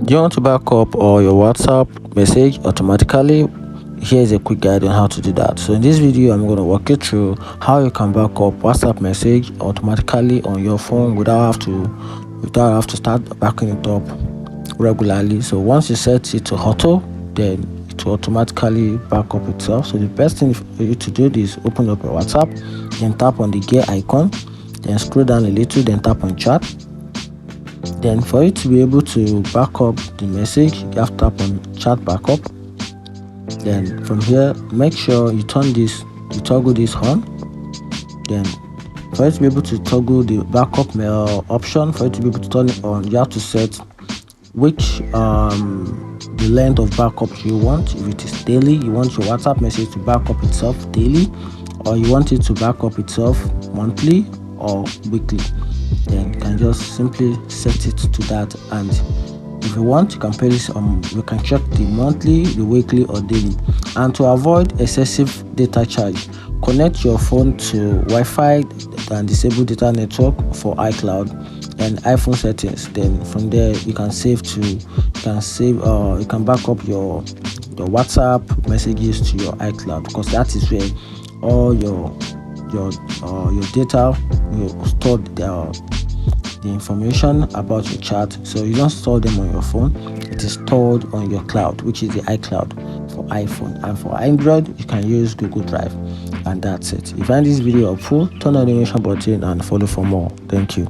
Do you want to back up or your WhatsApp message automatically? Here's a quick guide on how to do that. So in this video, I'm going to walk you through how you can back up WhatsApp message automatically on your phone without have to start backing it up regularly. So once you set it to auto, then it will automatically back up itself. So the best thing for you to do is open up your WhatsApp, then tap on the gear icon, then scroll down a little, then tap on chat. Then for you to be able to back up the message, you have to tap on chat backup. Then from here, make sure you toggle this on. Then for you to be able to toggle the backup option, for you to be able to turn it on, you have to set which the length of backup you want. If it is daily, you want your WhatsApp message to back up itself daily, or you want it to back up itself monthly or weekly. Then you can just simply set it to that, and if you want, you can pay this you can check the monthly, the weekly, or daily. And to avoid excessive data charge, connect your phone to Wi-Fi and disable data network for iCloud and iPhone settings. Then from there you can you can back up your WhatsApp messages to your iCloud, because that is where all your data will store the information about your chat. So you don't store them on your phone, it is stored on your cloud, which is the iCloud for iPhone. And for Android, you can use Google Drive. And that's it. If you find this video helpful, turn on the notification button and follow for more. Thank you.